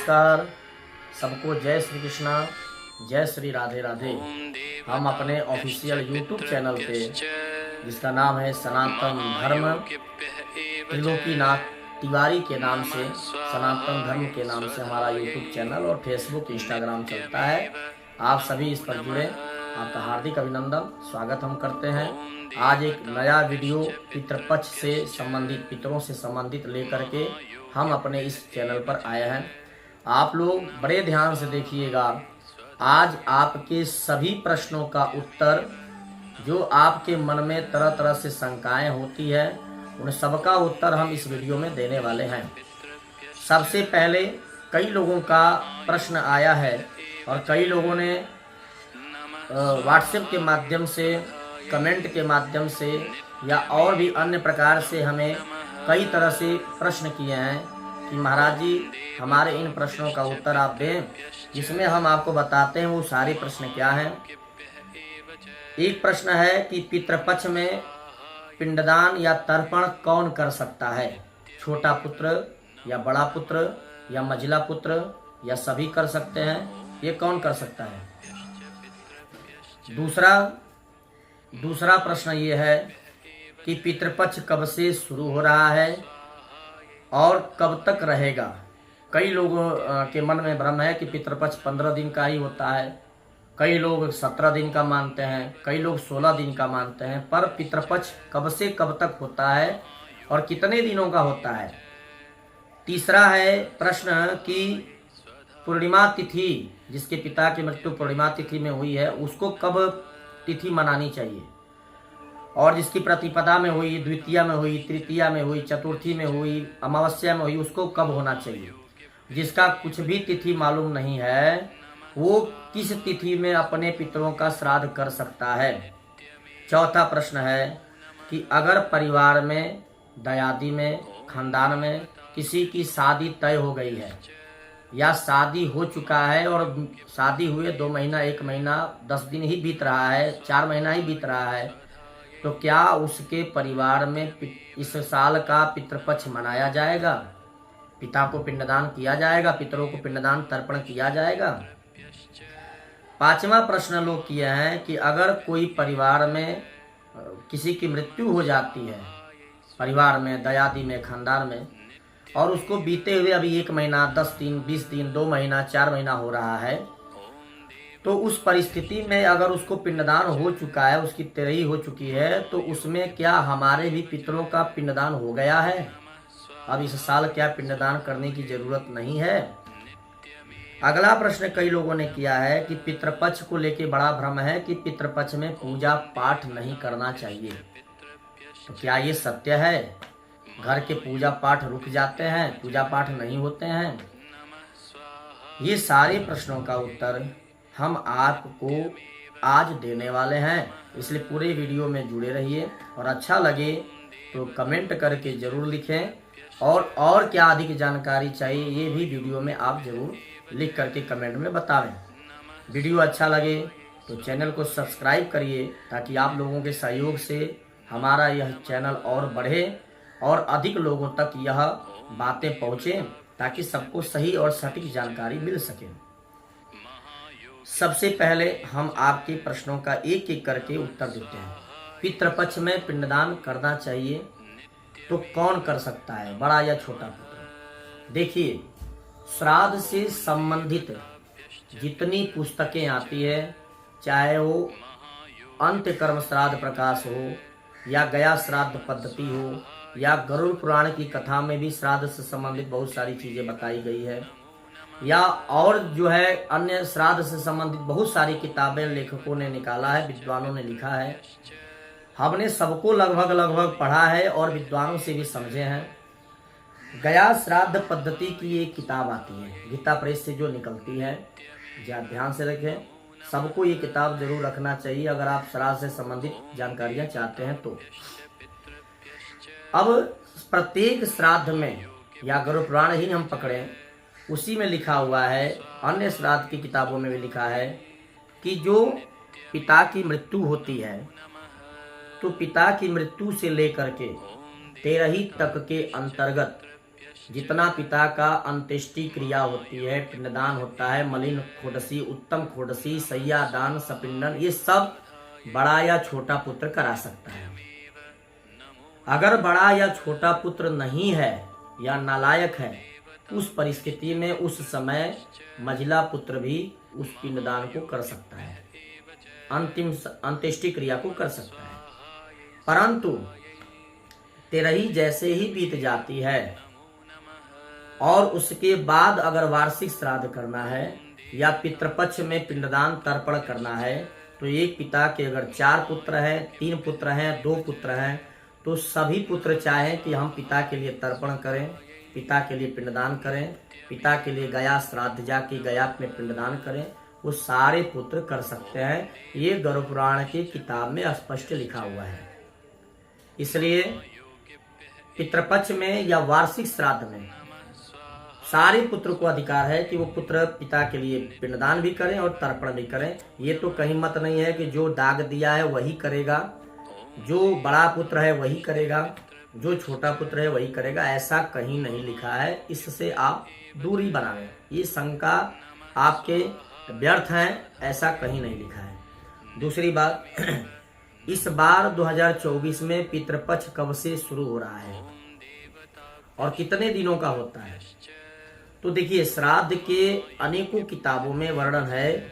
नमस्कार सबको। जय श्री कृष्णा, जय श्री राधे राधे। हम अपने ऑफिशियल यूट्यूब चैनल पे, जिसका नाम है सनातन धर्म त्रिलोकीनाथ तिवारी के नाम से, सनातन धर्म के नाम से हमारा यूट्यूब चैनल और फेसबुक इंस्टाग्राम चलता है। आप सभी इस पर जुड़े, आपका हार्दिक अभिनंदन, स्वागत हम करते हैं। आज एक नया वीडियो पितृपक्ष से संबंधित, पितरों से संबंधित लेकर के हम अपने इस चैनल पर आए हैं। आप लोग बड़े ध्यान से देखिएगा। आज आपके सभी प्रश्नों का उत्तर, जो आपके मन में तरह तरह से शंकाएं होती है, उन सबका उत्तर हम इस वीडियो में देने वाले हैं। सबसे पहले कई लोगों का प्रश्न आया है और कई लोगों ने व्हाट्सएप के माध्यम से, कमेंट के माध्यम से या और भी अन्य प्रकार से हमें कई तरह से प्रश्न किए हैं कि महाराज जी हमारे इन प्रश्नों का उत्तर आप दें, जिसमें हम आपको बताते हैं वो सारे प्रश्न क्या हैं। एक प्रश्न है कि पितृपक्ष में पिंडदान या तर्पण कौन कर सकता है? छोटा पुत्र या बड़ा पुत्र या मझिला पुत्र या सभी कर सकते हैं? ये कौन कर सकता है? दूसरा प्रश्न ये है कि पितृपक्ष कब से शुरू हो रहा है और कब तक रहेगा? कई लोगों के मन में भ्रम है कि पितृपक्ष 15 दिन का ही होता है, कई लोग 17 दिन का मानते हैं, कई लोग 16 दिन का मानते हैं। पर पितृपक्ष कब से कब तक होता है और कितने दिनों का होता है? तीसरा है प्रश्न कि पूर्णिमा तिथि, जिसके पिता की मृत्यु पूर्णिमा तिथि में हुई है, उसको कब तिथि मनानी चाहिए? और जिसकी प्रतिपदा में हुई, द्वितीया में हुई, तृतीया में हुई, चतुर्थी में हुई, अमावस्या में हुई, उसको कब होना चाहिए? जिसका कुछ भी तिथि मालूम नहीं है, वो किस तिथि में अपने पितरों का श्राद्ध कर सकता है? चौथा प्रश्न है कि अगर परिवार में, दयादी में, खानदान में किसी की शादी तय हो गई है या शादी हो चुका है और शादी हुए 2 महीना, 1 महीना, 10 दिन ही बीत रहा है, 4 महीना ही बीत रहा है, तो क्या उसके परिवार में इस साल का पितृपक्ष मनाया जाएगा? पिता को पिंडदान किया जाएगा, पितरों को पिंडदान तर्पण किया जाएगा? पांचवा प्रश्न लोग किए हैं कि अगर कोई परिवार में किसी की मृत्यु हो जाती है, परिवार में, दयादी में, खानदान में, और उसको बीते हुए अभी 1 महीना, 10 दिन, 20 दिन, 2 महीना, 4 महीना हो रहा है, तो उस परिस्थिति में अगर उसको पिंडदान हो चुका है, उसकी तेरही हो चुकी है, तो उसमें क्या हमारे भी पितरों का पिंडदान हो गया है? अब इस साल क्या पिंडदान करने की जरूरत नहीं है? अगला प्रश्न कई लोगों ने किया है कि पितृपक्ष को लेके बड़ा भ्रम है कि पितृपक्ष में पूजा पाठ नहीं करना चाहिए। तो क्या ये सत्य है? घर के पूजा पाठ रुक जाते हैं, पूजा पाठ नहीं होते हैं? ये सारे प्रश्नों का उत्तर हम आपको आज देने वाले हैं, इसलिए पूरे वीडियो में जुड़े रहिए। और अच्छा लगे तो कमेंट करके जरूर लिखें, और क्या अधिक जानकारी चाहिए ये भी वीडियो में आप जरूर लिख करके कमेंट में बतावें। वीडियो अच्छा लगे तो चैनल को सब्सक्राइब करिए, ताकि आप लोगों के सहयोग से हमारा यह चैनल और बढ़े और अधिक लोगों तक यह बातें पहुँचे, ताकि सबको सही और सटीक जानकारी मिल सके। सबसे पहले हम आपके प्रश्नों का एक एक करके उत्तर देते हैं। पितृपक्ष में पिंडदान करना चाहिए तो कौन कर सकता है, बड़ा या छोटा पुत्र? देखिए, श्राद्ध से संबंधित जितनी पुस्तकें आती है, चाहे वो अंत्य कर्म श्राद्ध प्रकाश हो या गया श्राद्ध पद्धति हो या गरुड़ पुराण की कथा में भी श्राद्ध से संबंधित बहुत सारी चीजें बताई गई है, या और जो है अन्य श्राद्ध से संबंधित बहुत सारी किताबें लेखकों ने निकाला है, विद्वानों ने लिखा है। हमने सबको लगभग पढ़ा है और विद्वानों से भी समझे हैं। गया श्राद्ध पद्धति की एक किताब आती है, गीता प्रेस से जो निकलती है, ध्यान से रखें, सबको ये किताब जरूर रखना चाहिए अगर आप श्राद्ध से संबंधित जानकारियां चाहते हैं तो। अब प्रत्येक श्राद्ध में, या गरुड़ पुराण ही हम पकड़ें, उसी में लिखा हुआ है, अन्य श्राद्ध की किताबों में भी लिखा है कि जो पिता की मृत्यु होती है, तो पिता की मृत्यु से लेकर के 13 तक के अंतर्गत जितना पिता का अंत्येष्टि क्रिया होती है, पिंडदान होता है, मलिन खोडसी, उत्तम खोडसी, सैया दान, सपिंडन, ये सब बड़ा या छोटा पुत्र करा सकता है। अगर बड़ा या छोटा पुत्र नहीं है या नालायक है, उस परिस्थिति में उस समय मझिला पुत्र भी उस पिंडदान को कर सकता है, अंतिम अंत्येष्टि क्रिया को कर सकता है। परंतु तेरही जैसे ही बीत जाती है और उसके बाद अगर वार्षिक श्राद्ध करना है या पितृपक्ष में पिंडदान तर्पण करना है, तो एक पिता के अगर 4 पुत्र हैं, 3 पुत्र हैं, 2 पुत्र हैं, तो सभी पुत्र चाहें कि हम पिता के लिए तर्पण करें, पिता के लिए पिंडदान करें, पिता के लिए गया श्राद्ध जाके गया में पिंडदान करें, वो सारे पुत्र कर सकते हैं। ये गरुड़ पुराण की किताब में स्पष्ट लिखा हुआ है। इसलिए पितृपक्ष में या वार्षिक श्राद्ध में सारे पुत्र को अधिकार है कि वो पुत्र पिता के लिए पिंडदान भी करें और तर्पण भी करें। ये तो कहीं मत नहीं है कि जो दाग दिया है वही करेगा, जो बड़ा पुत्र है वही करेगा, जो छोटा पुत्र है वही करेगा, ऐसा कहीं नहीं लिखा है। इससे आप दूरी बनाएं, ये शंका आपके व्यर्थ हैं, ऐसा कहीं नहीं लिखा है। दूसरी बात, इस बार 2024 में पितृपक्ष कब से शुरू हो रहा है और कितने दिनों का होता है? तो देखिए, श्राद्ध के अनेकों किताबों में वर्णन है।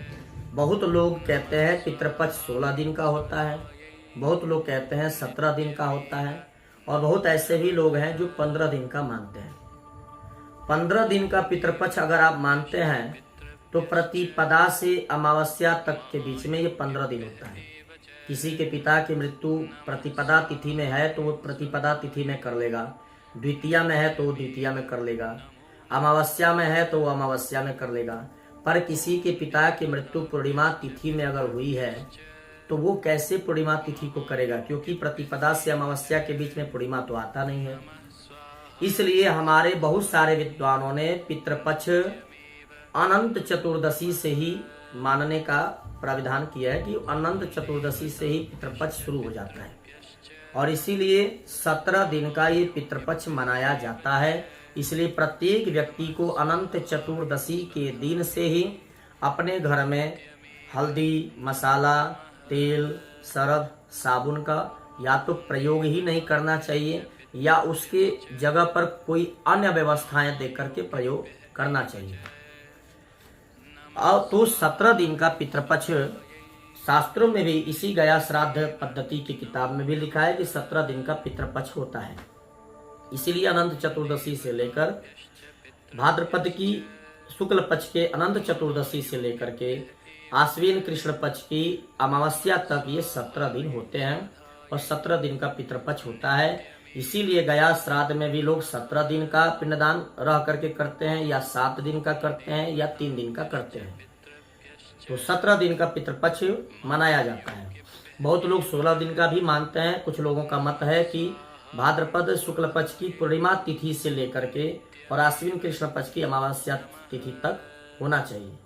बहुत लोग कहते हैं पितृपक्ष 16 दिन का होता है, बहुत लोग कहते हैं 17 दिन का होता है, और बहुत ऐसे भी लोग हैं जो 15 दिन का मानते हैं। 15 दिन का पितृपक्ष अगर आप मानते हैं तो प्रतिपदा से अमावस्या तक के बीच में ये 15 दिन होता है। किसी के पिता की मृत्यु प्रतिपदा तिथि में है तो वो प्रतिपदा तिथि में कर लेगा, द्वितीया में है तो वो द्वितीया में कर लेगा, अमावस्या में है तो वो अमावस्या में कर लेगा। पर किसी के पिता की मृत्यु पूर्णिमा तिथि में अगर हुई है तो वो कैसे पूर्णिमा तिथि को करेगा? क्योंकि प्रतिपदा से अमावस्या के बीच में पूर्णिमा तो आता नहीं है। इसलिए हमारे बहुत सारे विद्वानों ने पितृपक्ष अनंत चतुर्दशी से ही मानने का प्राविधान किया है कि अनंत चतुर्दशी से ही पितृपक्ष शुरू हो जाता है, और इसीलिए 17 दिन का ये पितृपक्ष मनाया जाता है। इसलिए प्रत्येक व्यक्ति को अनंत चतुर्दशी के दिन से ही अपने घर में हल्दी, मसाला, तेल, सरफ, साबुन का या तो प्रयोग ही नहीं करना चाहिए या उसके जगह पर कोई अन्य व्यवस्थाएं देकर के प्रयोग करना चाहिए। और तो 17 दिन का पितृपक्ष शास्त्रों में भी, इसी गया श्राद्ध पद्धति की किताब में भी लिखा है कि 17 दिन का पितृपक्ष होता है। इसीलिए अनंत चतुर्दशी से लेकर भाद्रपद की शुक्ल पक्ष के अनंत चतुर्दशी से लेकर के आश्विन कृष्ण पक्ष की अमावस्या तक ये 17 दिन होते हैं और 17 दिन का पितृपक्ष होता है। इसीलिए गया श्राद्ध में भी लोग 17 दिन का पिंडदान रह करके करते हैं या 7 दिन का करते हैं या 3 दिन का करते हैं। तो 17 दिन का पितृपक्ष मनाया जाता है। बहुत लोग 16 दिन का भी मानते हैं। कुछ लोगों का मत है कि भाद्रपद शुक्ल पक्ष की पूर्णिमा तिथि से लेकर के और आश्विन कृष्ण पक्ष की अमावस्या तिथि तक होना चाहिए।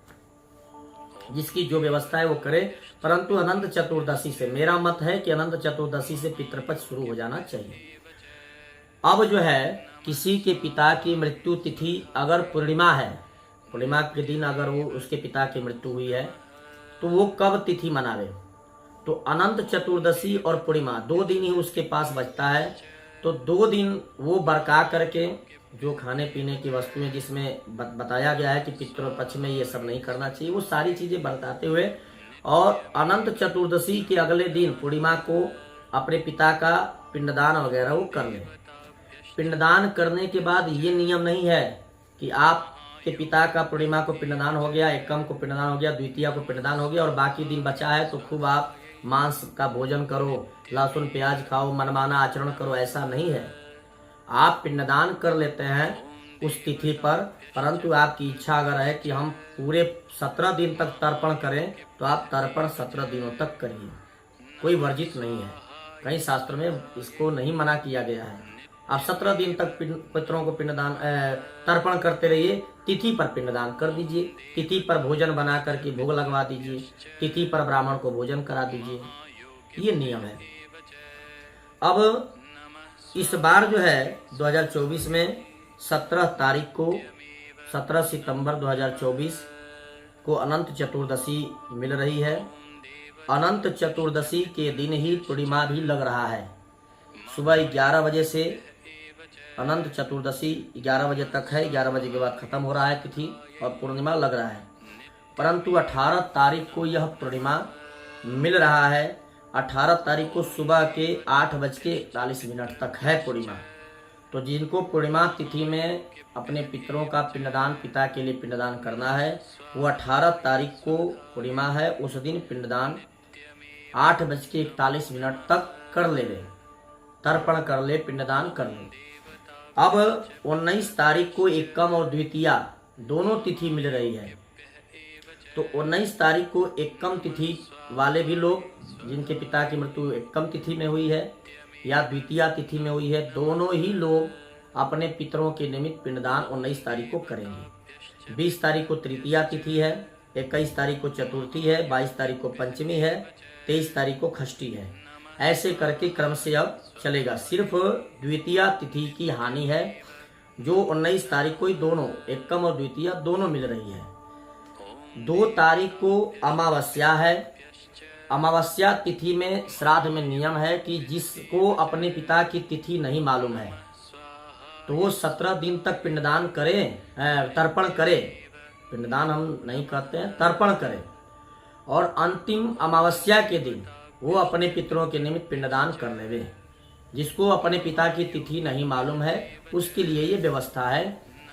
जिसकी जो व्यवस्था है वो करे, परंतु अनंत चतुर्दशी से, मेरा मत है कि अनंत चतुर्दशी से पितृपक्ष शुरू हो जाना चाहिए। अब जो है, किसी के पिता की मृत्यु तिथि अगर पूर्णिमा है, पूर्णिमा के दिन अगर वो उसके पिता की मृत्यु हुई है तो वो कब तिथि मनावे? तो अनंत चतुर्दशी और पूर्णिमा 2 दिन ही उसके पास बचता है। तो 2 दिन वो बरका करके जो खाने पीने की वस्तुएं जिसमें बताया गया है कि पितृपक्ष में ये सब नहीं करना चाहिए, वो सारी चीजें बरताते हुए और अनंत चतुर्दशी के अगले दिन पूर्णिमा को अपने पिता का पिंडदान वगैरह वो कर ले। पिंडदान करने के बाद ये नियम नहीं है कि आपके पिता का पूर्णिमा को पिंडदान हो गया, एकम को पिंडदान हो गया, द्वितीया को पिंडदान हो गया और बाकी दिन बचा है तो खूब आप मांस का भोजन करो, लहसुन प्याज खाओ, मनमाना आचरण करो, ऐसा नहीं है। आप पिंडदान कर लेते हैं उस तिथि पर, परंतु आपकी इच्छा अगर है कि हम पूरे 17 दिन तक तर्पण करें तो आप तर्पण 17 दिनों तक करिए, कोई वर्जित नहीं है। कई शास्त्र में इसको नहीं मना किया गया है। आप 17 दिन तक पितरों को पिंडदान तर्पण करते रहिए। तिथि पर पिंडदान कर दीजिए, तिथि पर भोजन बना करके भोग लगवा दीजिए, तिथि पर ब्राह्मण को भोजन करा दीजिए, ये नियम है। अब इस बार जो है 2024 में 17 तारीख को 17 सितंबर 2024 को अनंत चतुर्दशी मिल रही है। अनंत चतुर्दशी के दिन ही पूर्णिमा भी लग रहा है। सुबह 11 बजे से अनंत चतुर्दशी 11 बजे तक है। 11 बजे के बाद खत्म हो रहा है तिथि और पूर्णिमा लग रहा है। परंतु 18 तारीख को यह पूर्णिमा मिल रहा है। 18 तारीख को सुबह के 8:41 तक है पूर्णिमा। तो जिनको पूर्णिमा तिथि में अपने पितरों का पिंडदान, पिता के लिए पिंडदान करना है, वो 18 तारीख को पूर्णिमा है, उस दिन पिंडदान 8:41 तक कर ले, तर्पण कर ले, पिंडदान कर ले। अब 19 तारीख को एकम और द्वितीया दोनों तिथि मिल रही है। तो 19 तारीख को एकम तिथि वाले भी लोग, जिनके पिता की मृत्यु एकम तिथि में हुई है या द्वितीया तिथि में हुई है, दोनों ही लोग अपने पितरों के निमित्त पिंडदान 19 तारीख को करेंगे। 20 तारीख को तृतीया तिथि है, 21 तारीख को चतुर्थी है, 22 तारीख को पंचमी है, 23 तारीख को षष्ठी है। ऐसे करके क्रम से अब चलेगा। सिर्फ द्वितीया तिथि की हानि है, जो 19 तारीख को ही दोनों एकम और द्वितीया दोनों मिल रही है। 2 तारीख को अमावस्या है। अमावस्या तिथि में श्राद्ध में नियम है कि जिसको अपने पिता की तिथि नहीं मालूम है तो वो 17 दिन तक पिंडदान करे, तर्पण करे। पिंडदान हम नहीं कहते हैं, तर्पण करे। और अंतिम अमावस्या के दिन वो अपने पितरों के निमित्त पिंडदान कर लेवे। जिसको अपने पिता की तिथि नहीं मालूम है उसके लिए ये व्यवस्था है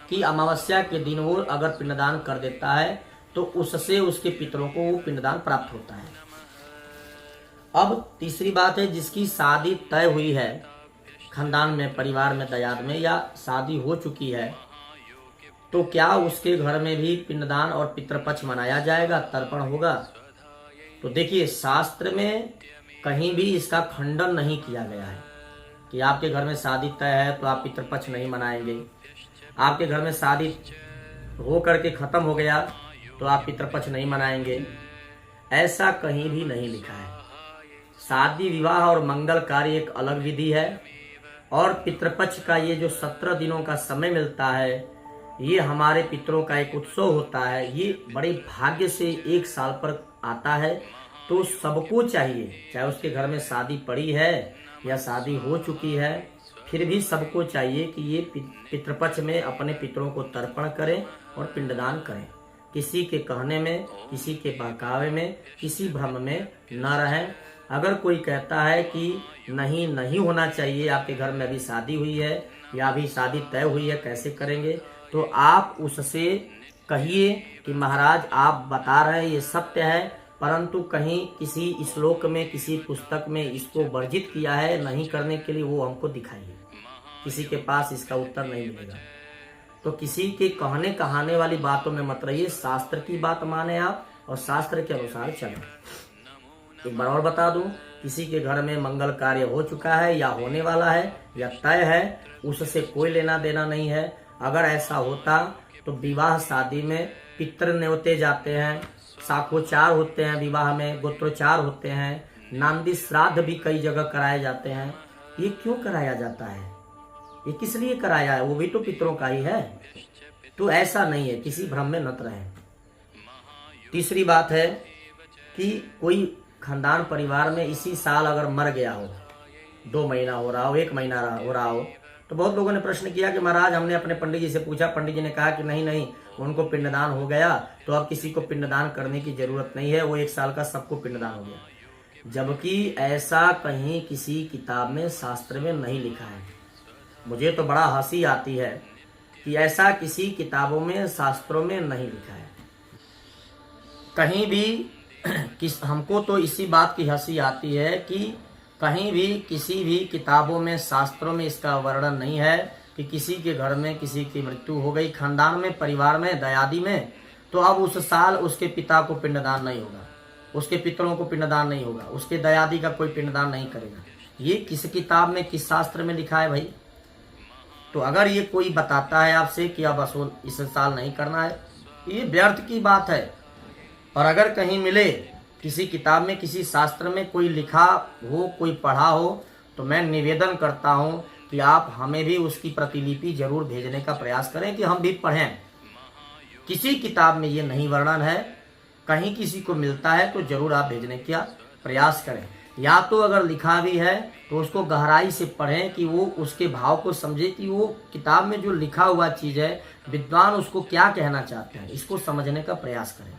कि अमावस्या के दिन वो अगर पिंडदान कर देता है तो उससे उसके पितरों को वो पिंडदान प्राप्त होता है। अब तीसरी बात है, जिसकी शादी तय हुई है खानदान में, परिवार में, दयाद में, या शादी हो चुकी है, तो क्या उसके घर में भी पिंडदान और पितृपक्ष मनाया जाएगा, तर्पण होगा? तो देखिए, शास्त्र में कहीं भी इसका खंडन नहीं किया गया है कि आपके घर में शादी तय है तो आप पितृपक्ष नहीं मनाएंगे, आपके घर में शादी हो करके खत्म हो गया तो आप पितृपक्ष नहीं मनाएंगे। ऐसा कहीं भी नहीं लिखा है। शादी, विवाह और मंगल कार्य एक अलग विधि है, और पितृपक्ष का ये जो 17 दिनों का समय मिलता है, ये हमारे पितरों का एक उत्सव होता है। ये बड़े भाग्य से एक साल पर आता है। तो सबको चाहिए, चाहे उसके घर में शादी पड़ी है या शादी हो चुकी है, फिर भी सबको चाहिए कि ये पितृपक्ष में अपने पितरों को तर्पण करें और पिंडदान करें। किसी के कहने में, किसी के बहकावे में, किसी भ्रम में न रहें। अगर कोई कहता है कि नहीं होना चाहिए, आपके घर में अभी शादी हुई है या अभी शादी तय हुई है, कैसे करेंगे, तो आप उससे कहिए कि महाराज आप बता रहे हैं ये सत्य है, परंतु कहीं किसी श्लोक में, किसी पुस्तक में इसको वर्जित किया है नहीं करने के लिए, वो हमको दिखाइए। किसी के पास इसका उत्तर नहीं मिलेगा। तो किसी के कहने कहाने वाली बातों में मत रहिए, शास्त्र की बात माने आप और शास्त्र के अनुसार चलें। एक बार और बता दूं, किसी के घर में मंगल कार्य हो चुका है या होने वाला है या तय है, उससे कोई लेना देना नहीं है। अगर ऐसा होता तो विवाह शादी में पितृ न्योते जाते हैं, शाखोचार होते हैं, विवाह में गोत्रोचार होते हैं, नांदी श्राद्ध भी कई जगह कराए जाते हैं। ये क्यों कराया जाता है? ये किस लिए कराया है? वो भी तो पितरों का ही है। तो ऐसा नहीं है, किसी भ्रम में न रहें। तीसरी बात है कि कोई खानदान परिवार में इसी साल अगर मर गया हो, 2 महीना हो रहा हो, 1 महीना हो रहा हो, तो बहुत लोगों ने प्रश्न किया कि महाराज हमने अपने पंडित जी से पूछा, पंडित जी ने कहा कि नहीं उनको पिंडदान हो गया तो अब किसी को पिंडदान करने की जरूरत नहीं है, वो 1 साल का सबको पिंडदान हो गया। जबकि ऐसा कहीं किसी किताब में, शास्त्र में नहीं लिखा है। मुझे तो बड़ा हंसी आती है कि ऐसा किसी किताबों में, शास्त्रों में नहीं लिखा है कहीं भी। हमको तो इसी बात की हंसी आती है कि कहीं भी किसी भी किताबों में, शास्त्रों में इसका वर्णन नहीं है कि किसी के घर में किसी की मृत्यु हो गई, खानदान में, परिवार में, दयादी में, तो अब उस साल उसके पिता को पिंडदान नहीं होगा, उसके पितरों को पिंडदान नहीं होगा, उसके दयादी का कोई पिंडदान नहीं करेगा। ये किस किताब में, किस शास्त्र में लिखा है भाई? तो अगर ये कोई बताता है आपसे कि अब इस साल नहीं करना है, ये व्यर्थ की बात है। और अगर कहीं मिले किसी किताब में, किसी शास्त्र में कोई लिखा हो, कोई पढ़ा हो, तो मैं निवेदन करता हूँ कि आप हमें भी उसकी प्रतिलिपि जरूर भेजने का प्रयास करें कि हम भी पढ़ें। किसी किताब में ये नहीं वर्णन है, कहीं किसी को मिलता है तो जरूर आप भेजने का प्रयास करें। या तो अगर लिखा भी है तो उसको गहराई से पढ़ें कि वो उसके भाव को समझे कि वो किताब में जो लिखा हुआ चीज़ है विद्वान उसको क्या कहना चाहते हैं, इसको समझने का प्रयास करें।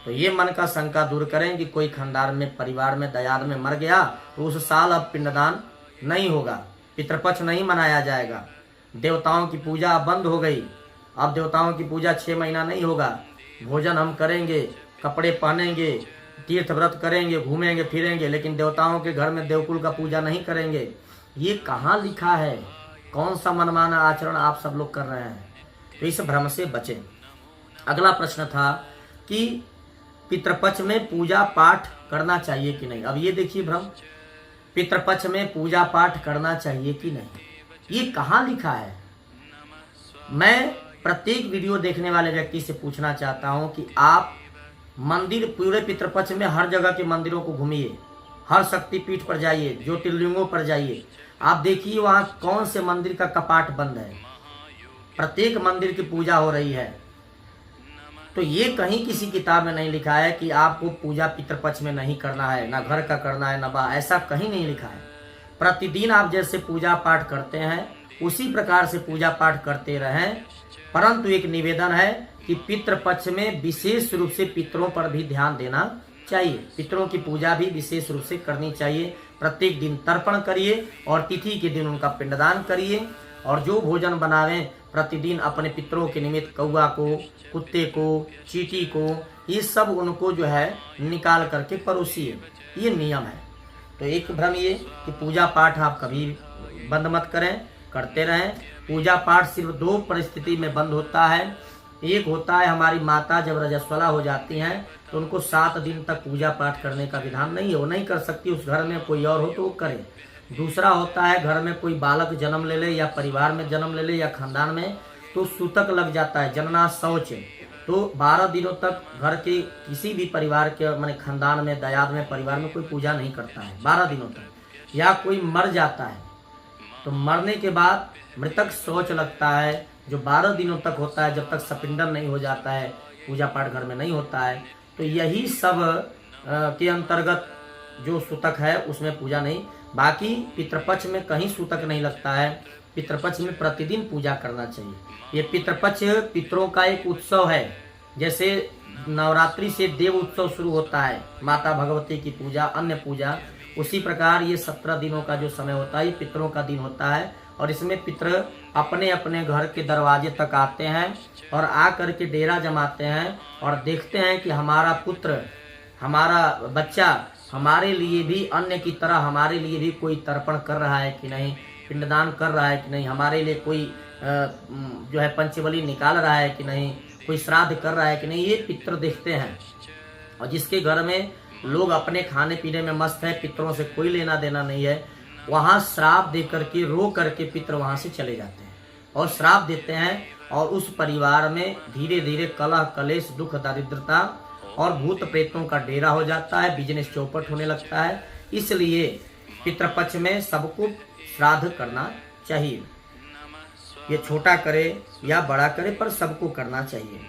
तो ये मन का शंका दूर करें कि कोई खानदार में परिवार में दयाद में मर गया तो उस साल अब पिंडदान नहीं होगा, पितृपक्ष नहीं मनाया जाएगा, देवताओं की पूजा अब बंद हो गई, अब देवताओं की पूजा 6 महीना नहीं होगा, भोजन हम करेंगे, कपड़े पहनेंगे, तीर्थ व्रत करेंगे, घूमेंगे फिरेंगे, लेकिन देवताओं के घर में देवकुल का पूजा नहीं करेंगे। ये कहाँ लिखा है? कौन सा मनमाना आचरण आप सब लोग कर रहे हैं? तो इस भ्रम से बचें। अगला प्रश्न था कि पितृपक्ष में पूजा पाठ करना चाहिए कि नहीं। अब ये देखिए भ्रम, पितृपक्ष में पूजा पाठ करना चाहिए कि नहीं, ये कहाँ लिखा है? मैं प्रत्येक वीडियो देखने वाले व्यक्ति से पूछना चाहता हूं कि आप मंदिर पूरे पितृपक्ष में हर जगह के मंदिरों को घूमिए, हर शक्तिपीठ पर जाइए, ज्योतिर्लिंगों पर जाइए, आप देखिए वहां कौन से मंदिर का कपाट बंद है, प्रत्येक मंदिर की पूजा हो रही है। तो ये कहीं किसी किताब में नहीं लिखा है कि आपको पूजा पितृपक्ष में नहीं करना है, ना घर का करना है, ना ऐसा कहीं नहीं लिखा है। प्रतिदिन आप जैसे पूजा पाठ करते हैं उसी प्रकार से पूजा पाठ करते रहें, परंतु एक निवेदन है कि पितृपक्ष में विशेष रूप से पितरों पर भी ध्यान देना चाहिए, पितरों की पूजा भी विशेष रूप से करनी चाहिए। प्रत्येक दिन तर्पण करिए और तिथि के दिन उनका पिंडदान करिए, और जो भोजन बनावें प्रतिदिन अपने पितरों के निमित्त कौआ को, कुत्ते को, चींटी को, ये सब उनको जो है निकाल करके परोसिए, ये नियम है। तो एक भ्रम ये कि पूजा पाठ आप कभी बंद मत करें, करते रहें। पूजा पाठ सिर्फ 2 परिस्थिति में बंद होता है। एक होता है हमारी माता जब रजस्वला हो जाती हैं तो उनको 7 दिन तक पूजा पाठ करने का विधान नहीं है, वो नहीं कर सकती, उस घर में कोई और हो तो वो करे। दूसरा होता है घर में कोई बालक जन्म ले ले या परिवार में जन्म ले ले या खानदान में, तो सूतक लग जाता है, जनना शौच, तो 12 दिनों तक घर के किसी भी परिवार के माने खानदान में, दयाद में, परिवार में कोई पूजा नहीं करता है 12 दिनों तक। या कोई मर जाता है तो मरने के बाद मृतक शौच लगता है जो 12 दिनों तक होता है, जब तक सपिंडन नहीं हो जाता है, पूजा पाठ घर में नहीं होता है। तो यही सब के अंतर्गत जो सूतक है उसमें पूजा नहीं। बाकी पितृपक्ष में कहीं सूतक नहीं लगता है, पितृपक्ष में प्रतिदिन पूजा करना चाहिए। ये पितृपक्ष पितरों का एक उत्सव है, जैसे नवरात्रि से देव उत्सव शुरू होता है, माता भगवती की पूजा, अन्य पूजा, उसी प्रकार ये 17 दिनों का जो समय होता है ये पितरों का दिन होता है। और इसमें पितर अपने अपने घर के दरवाजे तक आते हैं और आ करके डेरा जमाते हैं और देखते हैं कि हमारा पुत्र, हमारा बच्चा हमारे लिए भी अन्य की तरह हमारे लिए भी कोई तर्पण कर रहा है कि नहीं, पिंडदान कर रहा है कि नहीं, हमारे लिए कोई जो है पंचबली निकाल रहा है कि नहीं, कोई श्राद्ध कर रहा है कि नहीं, ये पितर देखते हैं। और जिसके घर में लोग अपने खाने पीने में मस्त है, पितरों से कोई लेना देना नहीं है, वहाँ श्राप दे करके रो करके पितर वहाँ से चले जाते हैं और श्राप देते हैं, और उस परिवार में धीरे धीरे कलह कलेश दुख दारिद्रता और भूत प्रेतों का डेरा हो जाता है, बिजनेस चौपट होने लगता है। इसलिए पितृपक्ष में सबको श्राद्ध करना चाहिए, ये छोटा करे या बड़ा करे पर सबको करना चाहिए।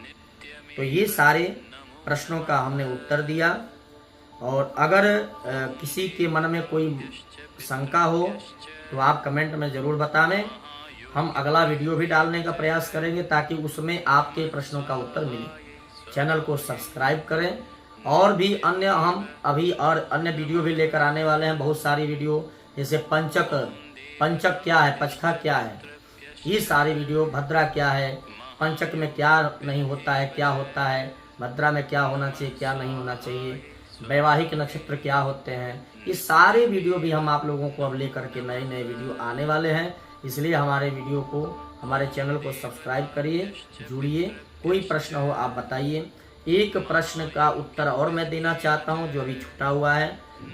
तो ये सारे प्रश्नों का हमने उत्तर दिया, और अगर किसी के मन में कोई शंका हो तो आप कमेंट में ज़रूर बतावें, हम अगला वीडियो भी डालने का प्रयास करेंगे ताकि उसमें आपके प्रश्नों का उत्तर मिले। चैनल को सब्सक्राइब करें, और भी अन्य हम अभी और अन्य वीडियो भी लेकर आने वाले हैं, बहुत सारी वीडियो, जैसे पंचक क्या है, पचखा क्या है, ये सारी वीडियो, भद्रा क्या है, पंचक में क्या नहीं होता है, क्या होता है, भद्रा में क्या होना चाहिए, क्या नहीं होना चाहिए, वैवाहिक नक्षत्र क्या होते हैं, ये सारे वीडियो भी हम आप लोगों को अब लेकर के नए नए वीडियो आने वाले हैं। इसलिए हमारे वीडियो को, हमारे चैनल को सब्सक्राइब करिए, जुड़िए। कोई प्रश्न हो आप बताइए। एक प्रश्न का उत्तर और मैं देना चाहता हूं जो अभी छूटा हुआ है,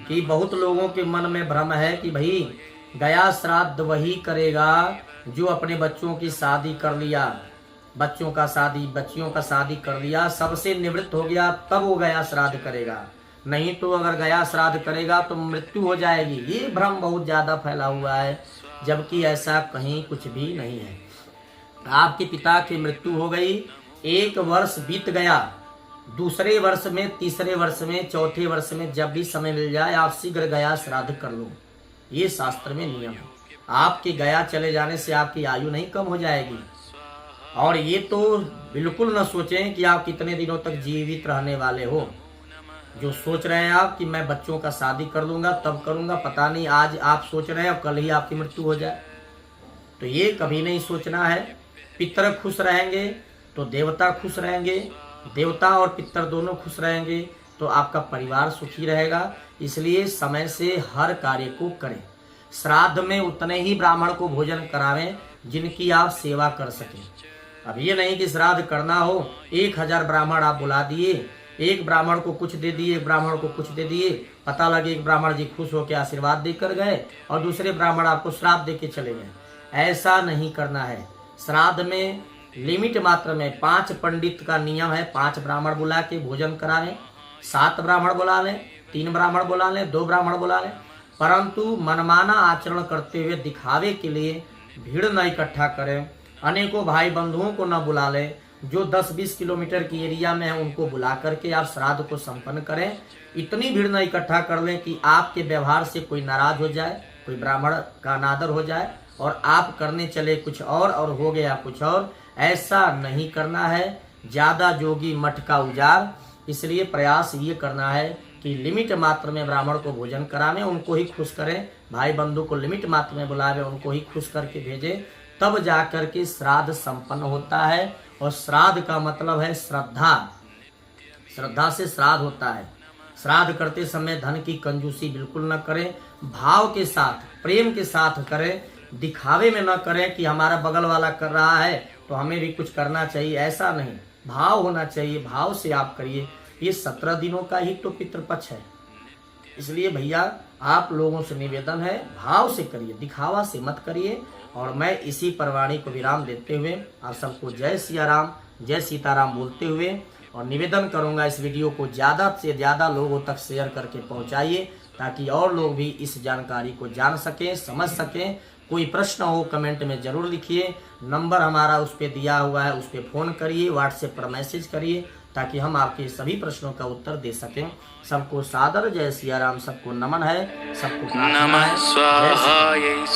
कि बहुत लोगों के मन में भ्रम है कि भाई गया श्राद्ध वही करेगा जो अपने बच्चों की शादी कर लिया, बच्चियों का शादी कर लिया, सबसे निवृत्त हो गया तब वो गया श्राद्ध करेगा, नहीं तो अगर गया श्राद्ध करेगा तो मृत्यु हो जाएगी। ये भ्रम बहुत ज़्यादा फैला हुआ है। जबकि ऐसा कहीं कुछ भी नहीं है। आपके पिता की मृत्यु हो गई, 1 वर्ष बीत गया, दूसरे वर्ष में, तीसरे वर्ष में, चौथे वर्ष में जब भी समय मिल जाए आप शीघ्र गया श्राद्ध कर लो। ये शास्त्र में नियम है। आपके गया चले जाने से आपकी आयु नहीं कम हो जाएगी। और ये तो बिल्कुल न सोचें कि आप कितने दिनों तक जीवित रहने वाले हो। जो सोच रहे हैं आप कि मैं बच्चों का शादी कर लूंगा तब करूंगा, पता नहीं आज आप सोच रहे हैं और कल ही आपकी मृत्यु हो जाए, तो ये कभी नहीं सोचना है। पितर खुश रहेंगे तो देवता खुश रहेंगे, देवता और पितर दोनों खुश रहेंगे तो आपका परिवार सुखी रहेगा। इसलिए समय से हर कार्य को करें। श्राद्ध में उतने ही ब्राह्मण को भोजन करावें जिनकी आप सेवा कर सकें। अब ये नहीं कि श्राद्ध करना हो 1000 ब्राह्मण आप बुला दिए, एक ब्राह्मण को कुछ दे दिए, एक ब्राह्मण को कुछ दे दिए, पता लगे एक ब्राह्मण जी खुश होकर आशीर्वाद देकर गए और दूसरे ब्राह्मण आपको श्राद्ध दे के चले गए। ऐसा नहीं करना है। श्राद्ध में लिमिट मात्र में 5 पंडित का नियम है, 5 ब्राह्मण बुला के भोजन करावें। 7 ब्राह्मण बुला लें, 3 ब्राह्मण बुला लें, 2 ब्राह्मण बुला लें, परंतु मनमाना आचरण करते हुए दिखावे के लिए भीड़ न इकट्ठा करें। अनेकों भाई बंधुओं को न बुला लें। जो 10-20 किलोमीटर की एरिया में है उनको बुला करके आप श्राद्ध को संपन्न करें। इतनी भीड़ न इकट्ठा कर लें कि आपके व्यवहार से कोई नाराज हो जाए, कोई ब्राह्मण का अनादर हो जाए और आप करने चले कुछ और हो गया कुछ और। ऐसा नहीं करना है। ज्यादा जोगी मठ का उजार। इसलिए प्रयास ये करना है कि लिमिट मात्र में ब्राह्मण को भोजन करावें, उनको ही खुश करें। भाई बंधु को लिमिट मात्र में बुलावें, उनको ही खुश करके भेजें, तब जाकर के श्राद्ध संपन्न होता है। और श्राद्ध का मतलब है श्रद्धा। श्रद्धा से श्राद्ध होता है। श्राद्ध करते समय धन की कंजूसी बिल्कुल न करें। भाव के साथ, प्रेम के साथ करें। दिखावे में न करें कि हमारा बगल वाला कर रहा है तो हमें भी कुछ करना चाहिए, ऐसा नहीं। भाव होना चाहिए, भाव से आप करिए। ये 17 दिनों का ही तो पितृपक्ष है। इसलिए भैया आप लोगों से निवेदन है, भाव से करिए, दिखावा से मत करिए। और मैं इसी परवाणी को विराम देते हुए आप सबको जय सिया राम, जय सीताराम बोलते हुए और निवेदन करूंगा इस वीडियो को ज़्यादा से ज़्यादा लोगों तक शेयर करके पहुंचाइए, ताकि और लोग भी इस जानकारी को जान सकें, समझ सकें। कोई प्रश्न हो कमेंट में ज़रूर लिखिए। नंबर हमारा उस पर दिया हुआ है, उस पर फ़ोन करिए, व्हाट्सएप पर मैसेज करिए, ताकि हम आपके सभी प्रश्नों का उत्तर दे सकें। सबको सादर जय सिया राम, सबको नमन है, सबको प्रार्थना है। जय श्री राम।